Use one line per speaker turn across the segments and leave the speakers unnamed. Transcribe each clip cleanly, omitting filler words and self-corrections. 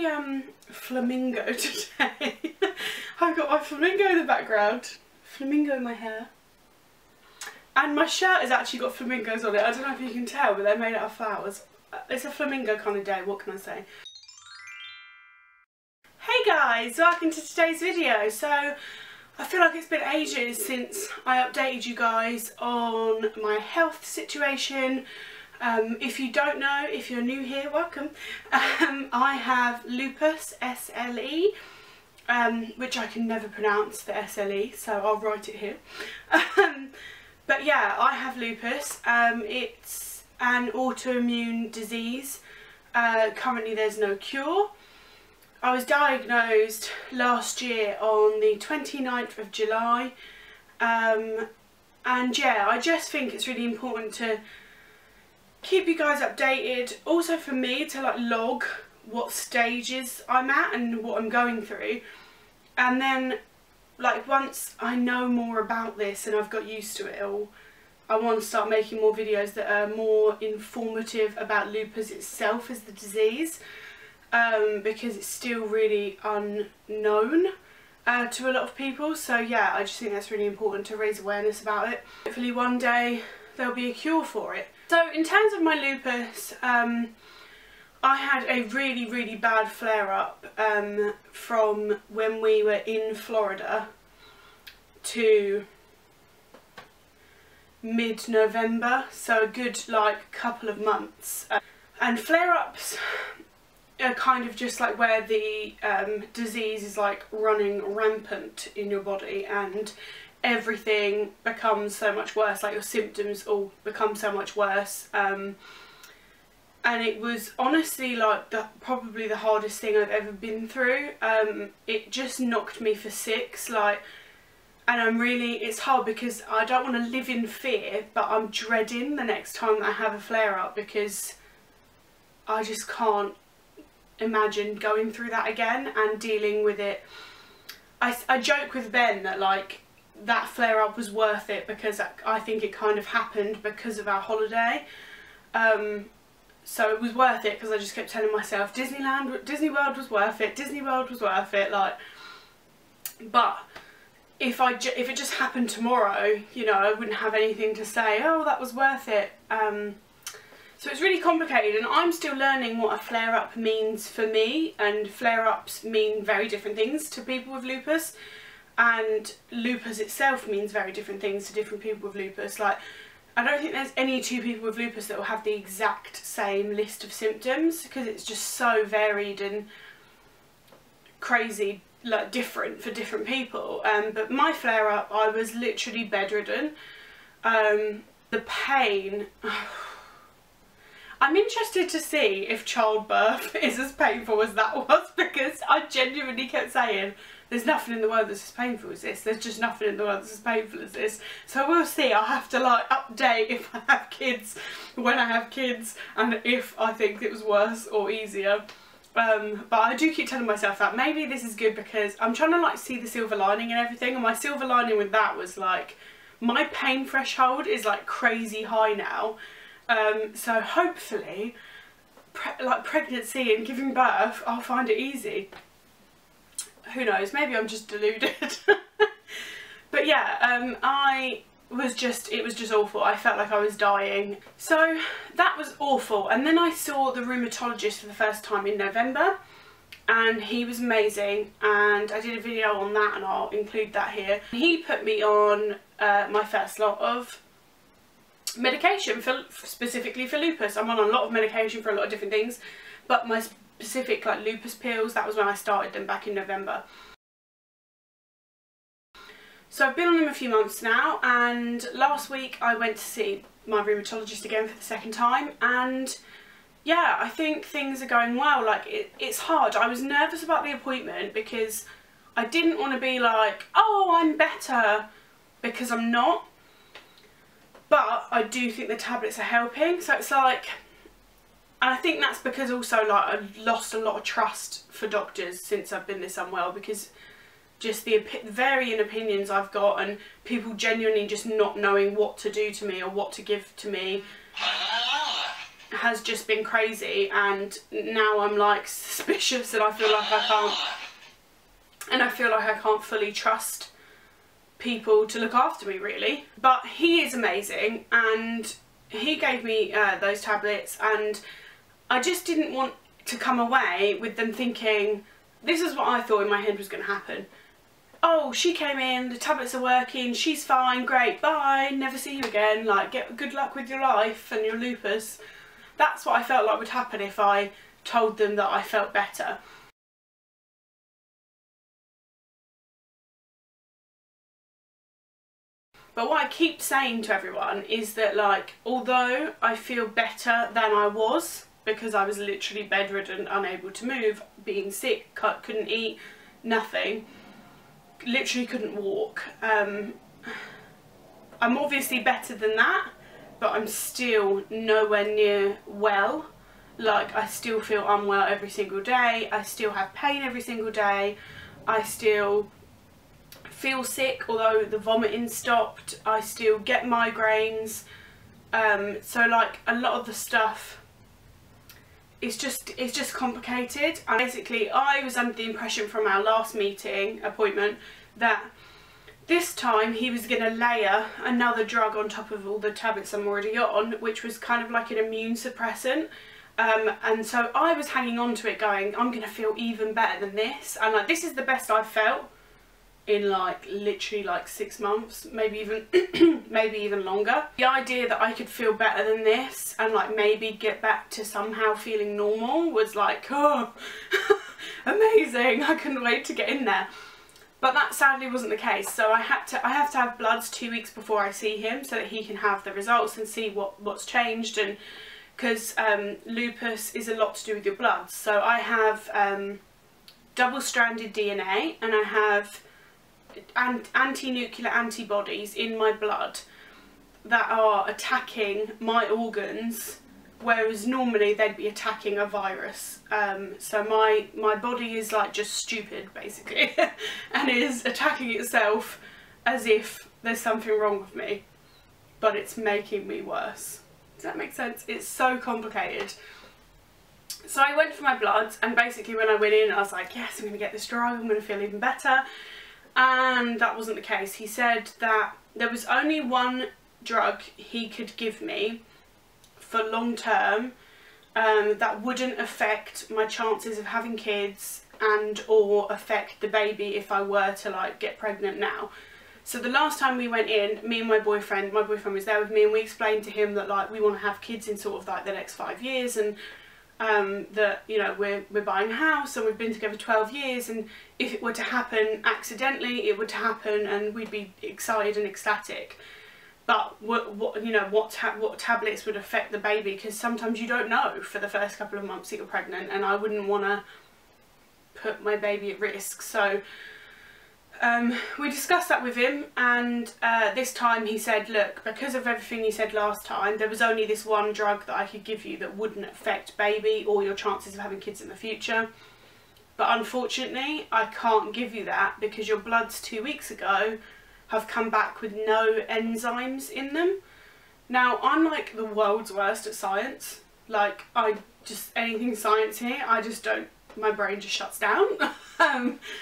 very flamingo today. I've got my flamingo in the background, flamingo in my hair, and my shirt has actually got flamingos on it. I don't know if you can tell, but they're made out of flowers. It's a flamingo kind of day, what can I say? Hey guys, welcome to today's video. So I feel like it's been ages since I updated you guys on my health situation. If you don't know, if you're new here, welcome. I have lupus, SLE, which I can never pronounce the SLE, so I'll write it here. But yeah, I have lupus. It's an autoimmune disease. Currently there's no cure. I was diagnosed last year on the 29th of July. And yeah, I just think it's really important to keep you guys updated, also for me to like log what stages I'm at and what I'm going through, and then like once I know more about this and I've got used to it all, I want to start making more videos that are more informative about lupus itself as the disease, because it's still really unknown to a lot of people. So yeah, I just think that's really important to raise awareness about it. Hopefully one day there'll be a cure for it. So in terms of my lupus, I had a really bad flare-up from when we were in Florida to mid-November, so a good like couple of months. And flare-ups are kind of just like where the disease is like running rampant in your body and everything becomes so much worse, like your symptoms all become so much worse, and it was honestly like probably the hardest thing I've ever been through. It just knocked me for six, like, and it's hard because I don't want to live in fear, but I'm dreading the next time that I have a flare-up because I just can't imagine going through that again and dealing with it. I joke with Ben that like that flare-up was worth it because I think it kind of happened because of our holiday. So it was worth it because I just kept telling myself Disney World was worth it, Disney World was worth it, like, but if it just happened tomorrow, you know, I wouldn't have anything to say, oh, that was worth it. So it's really complicated, and I'm still learning what a flare-up means for me, and flare-ups mean very different things to people with lupus. And lupus itself means very different things to different people with lupus. Like, I don't think there's any two people with lupus that will have the exact same list of symptoms because it's just so varied and crazy, like different for different people. But my flare-up, I was literally bedridden. The pain, I'm interested to see if childbirth is as painful as that was, because I genuinely kept saying there's nothing in the world that's as painful as this. There's just nothing in the world that's as painful as this. So we'll see. I'll have to like update if I have kids, when I have kids, and if I think it was worse or easier. But I do keep telling myself that maybe this is good because I'm trying to like see the silver lining and everything. And my silver lining with that was like my pain threshold is like crazy high now. So hopefully like pregnancy and giving birth, I'll find it easy. Who knows, maybe I'm just deluded. But yeah, it was just awful. I felt like I was dying. So that was awful. And then I saw the rheumatologist for the first time in November, and he was amazing, and I did a video on that and I'll include that here. He put me on my first lot of medication specifically for lupus. I'm on a lot of medication for a lot of different things, but my specific like lupus pills, that was when I started them back in November. So I've been on them a few months now, and last week I went to see my rheumatologist again for the second time, and yeah, I think things are going well. Like it's hard. I was nervous about the appointment because I didn't want to be like, oh, I'm better, because I'm not. But I do think the tablets are helping, so it's like, and I think that's because also like I've lost a lot of trust for doctors since I've been this unwell, because just the varying opinions I've got and people genuinely just not knowing what to do to me or what to give to me has just been crazy, and now I'm like suspicious, and I feel like I can't fully trust people to look after me, really. But he is amazing, and he gave me those tablets, and I just didn't want to come away with them thinking, this is what I thought in my head was going to happen. Oh, she came in, the tablets are working, she's fine, great, bye, never see you again, like, good luck with your life and your lupus. That's what I felt like would happen if I told them that I felt better. But what I keep saying to everyone is that, like, although I feel better than I was, because I was literally bedridden, unable to move, being sick, couldn't eat, nothing, literally couldn't walk. I'm obviously better than that, but I'm still nowhere near well. Like, I still feel unwell every single day, I still have pain every single day, I still feel sick, although the vomiting stopped, I still get migraines. So like, a lot of the stuff, it's just complicated. And basically I was under the impression from our last appointment that this time he was going to layer another drug on top of all the tablets I'm already on, which was kind of like an immune suppressant. And so I was hanging on to it going, I'm going to feel even better than this, and like, this is the best I've felt in like literally like 6 months, maybe even maybe even longer. The idea that I could feel better than this and like maybe get back to somehow feeling normal was like, oh, amazing, I couldn't wait to get in there. But that sadly wasn't the case, so I have to have bloods 2 weeks before I see him so that he can have the results and see what's changed. And because lupus is a lot to do with your blood, so I have double-stranded DNA, and I have anti-nuclear antibodies in my blood that are attacking my organs, whereas normally they'd be attacking a virus. So my body is like just stupid basically and is attacking itself as if there's something wrong with me, but it's making me worse. Does that make sense? It's so complicated. So I went for my bloods, and basically when I went in I was like, yes, I'm going to get this drug, I'm going to feel even better. And that wasn't the case. He said that there was only one drug he could give me for long term that wouldn't affect my chances of having kids and or affect the baby if I were to like get pregnant now. So the last time we went in, me and my boyfriend was there with me, and we explained to him that like we want to have kids in sort of like the next 5 years, and that, you know, we're buying a house and we've been together 12 years, and if it were to happen accidentally, it would happen and we'd be excited and ecstatic. But what tablets would affect the baby, because sometimes you don't know for the first couple of months that you're pregnant, and I wouldn't want to put my baby at risk. So we discussed that with him, and this time he said, look, because of everything you said last time, there was only this one drug that I could give you that wouldn't affect baby or your chances of having kids in the future. But unfortunately, I can't give you that because your bloods 2 weeks ago have come back with no enzymes in them. Now, I'm like the world's worst at science. Like, anything science here, I just don't, my brain just shuts down.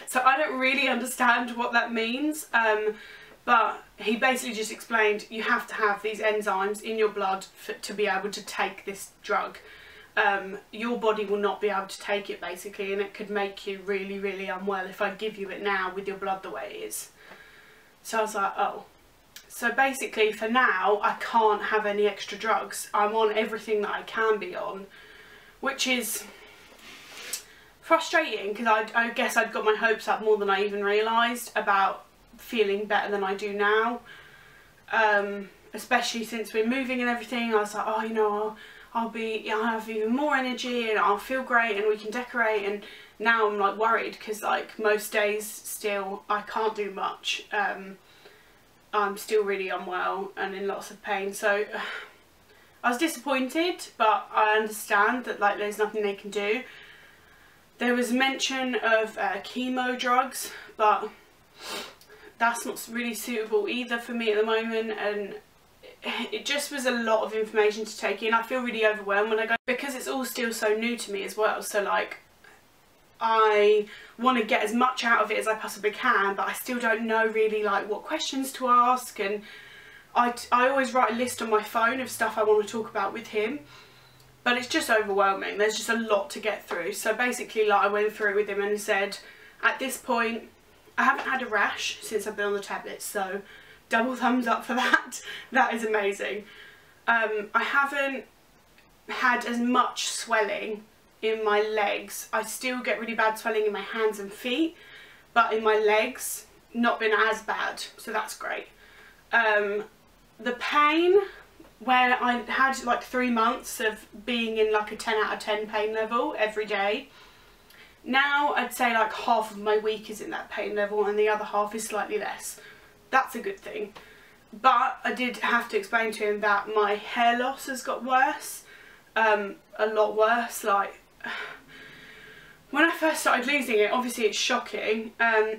So I don't really understand what that means. But he basically just explained, you have to have these enzymes in your blood to be able to take this drug. Your body will not be able to take it basically, and it could make you really, really unwell if I give you it now with your blood the way it is. So I was like, oh. So basically for now I can't have any extra drugs. I'm on everything that I can be on, which is frustrating because I guess I'd got my hopes up more than I even realised about feeling better than I do now. Especially since we're moving and everything, I was like, oh, you know, I'll have even more energy and I'll feel great and we can decorate. And now I'm like worried because like most days still I can't do much. I'm still really unwell and in lots of pain, so I was disappointed, but I understand that like there's nothing they can do. There was mention of chemo drugs, but that's not really suitable either for me at the moment, and it just was a lot of information to take in. I feel really overwhelmed when I go, because it's all still so new to me as well. So like, I want to get as much out of it as I possibly can, but I still don't know really like what questions to ask, and I always write a list on my phone of stuff I want to talk about with him, but it's just overwhelming. There's just a lot to get through. So basically, like, I went through it with him and he said, at this point, I haven't had a rash since I've been on the tablets, so double thumbs up for that. That is amazing. I haven't had as much swelling in my legs. I still get really bad swelling in my hands and feet, but in my legs, not been as bad, so that's great. The pain, where I had like 3 months of being in like a 10 out of 10 pain level every day, now I'd say like half of my week is in that pain level and the other half is slightly less. That's a good thing. But I did have to explain to him that my hair loss has got worse, a lot worse. Like, when I first started losing it, obviously it's shocking, but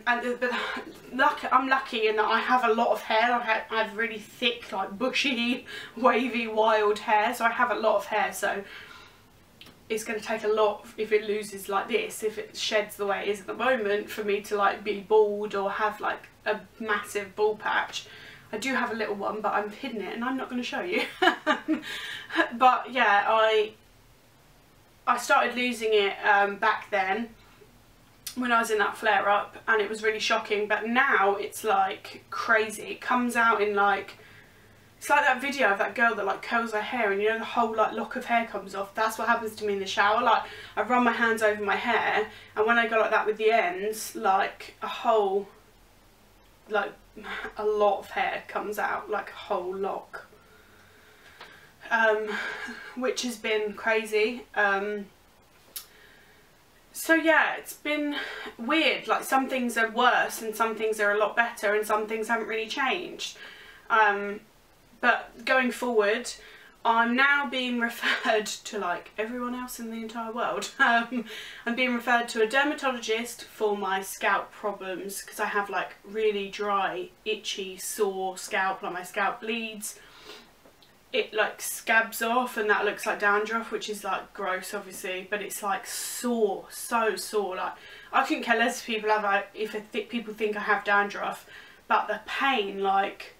I'm lucky in that I have a lot of hair. I have really thick, like bushy, wavy, wild hair, so I have a lot of hair, so it's going to take a lot if it loses like this, if it sheds the way it is at the moment, for me to like be bald or have like a massive bald patch. I do have a little one, but I've hidden it and I'm not going to show you. But yeah, I started losing it back then when I was in that flare up, and it was really shocking, but now it's like crazy. It comes out in like, it's like that video of that girl that like curls her hair and you know the whole like lock of hair comes off. That's what happens to me in the shower. Like, I run my hands over my hair, and when I go like that with the ends, like a whole, like a lot of hair comes out, like a whole lock. Which has been crazy. So yeah, it's been weird. Like, some things are worse and some things are a lot better and some things haven't really changed. But going forward, I'm now being referred to, like everyone else in the entire world, I'm being referred to a dermatologist for my scalp problems, because I have like really dry, itchy, sore scalp. Like, my scalp bleeds, it like scabs off, and that looks like dandruff, which is like gross obviously, but it's like sore, so sore. Like, I couldn't care less if people think I have dandruff, but the pain, like,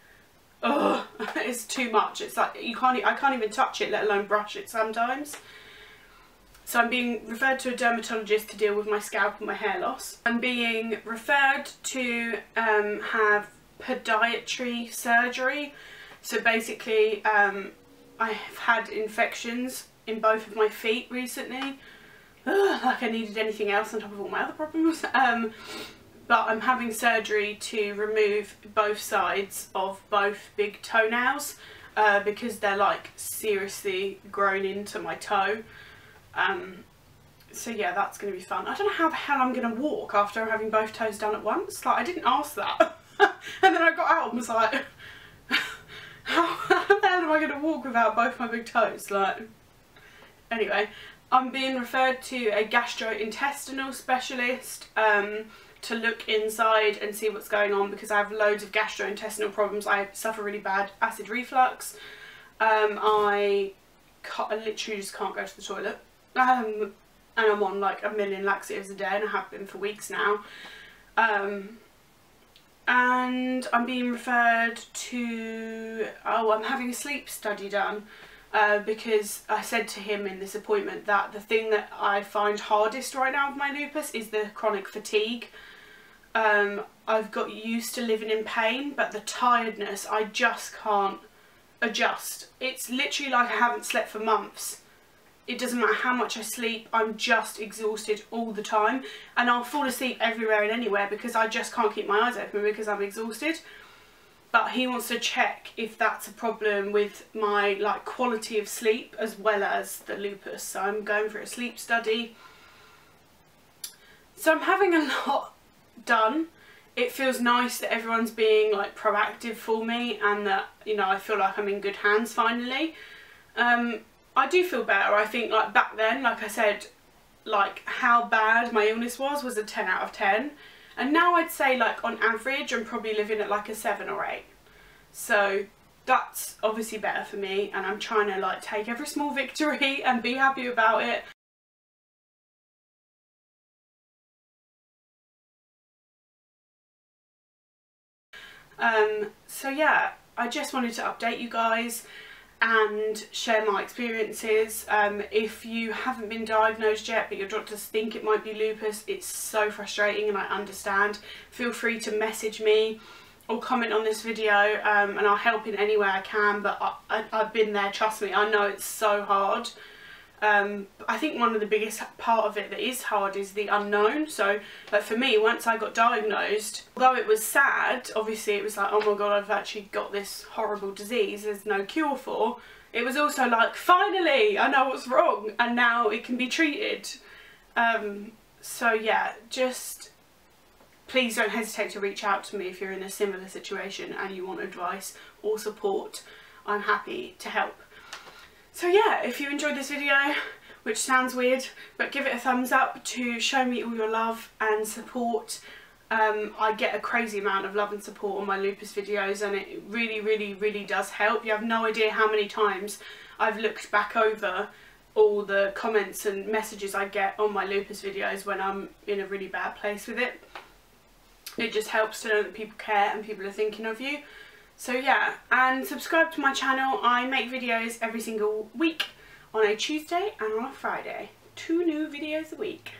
ugh, it's too much. It's like I can't even touch it, let alone brush it sometimes. So I'm being referred to a dermatologist to deal with my scalp and my hair loss. I'm being referred to have podiatry surgery. So basically, I've had infections in both of my feet recently. Ugh, like I needed anything else on top of all my other problems. But I'm having surgery to remove both sides of both big toenails, because they're like seriously grown into my toe. So yeah, that's going to be fun. I don't know how the hell I'm going to walk after having both toes done at once. Like, I didn't ask that. And then I got out and was like, how the hell am I going to walk without both my big toes? Like, anyway, I'm being referred to a gastrointestinal specialist to look inside and see what's going on, because I have loads of gastrointestinal problems. I suffer really bad acid reflux. I literally just can't go to the toilet. And I'm on like 1 million laxatives a day, and I have been for weeks now. And I'm being referred to, I'm having a sleep study done, because I said to him in this appointment that the thing that I find hardest right now with my lupus is the chronic fatigue. I've got used to living in pain, but the tiredness, I just can't adjust. It's literally like I haven't slept for months. It doesn't matter how much I sleep, I'm just exhausted all the time, and I'll fall asleep everywhere and anywhere because I just can't keep my eyes open because I'm exhausted. But he wants to check if that's a problem with my like quality of sleep as well as the lupus. So I'm going for a sleep study. So I'm having a lot done. It feels nice that everyone's being like proactive for me, and that, you know, I feel like I'm in good hands finally. I do feel better. I think, like, back then, like I said, like how bad my illness was a 10 out of 10, and now I'd say like on average I'm probably living at like a 7 or 8. So that's obviously better for me, and I'm trying to like take every small victory and be happy about it. So yeah, I just wanted to update you guys and share my experiences. If you haven't been diagnosed yet but your doctors think it might be lupus, it's so frustrating and I understand. Feel free to message me or comment on this video, and I'll help in any way I can, but I've been there, trust me, I know it's so hard. I think one of the biggest part of it that is hard is the unknown. So like for me, once I got diagnosed, although it was sad, obviously it was like, oh my god, I've actually got this horrible disease there's no cure for, it was also like, finally I know what's wrong and now it can be treated. So yeah, just please don't hesitate to reach out to me if you're in a similar situation and you want advice or support. I'm happy to help. So yeah, if you enjoyed this video, which sounds weird, but give it a thumbs up to show me all your love and support. I get a crazy amount of love and support on my lupus videos, and it really does help. You have no idea how many times I've looked back over all the comments and messages I get on my lupus videos when I'm in a really bad place with it. It just helps to know that people care and people are thinking of you. So yeah, and subscribe to my channel. I make videos every single week on a Tuesday and on a Friday. 2 new videos a week.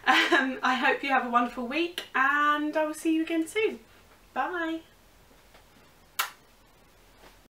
I hope you have a wonderful week and I will see you again soon. Bye.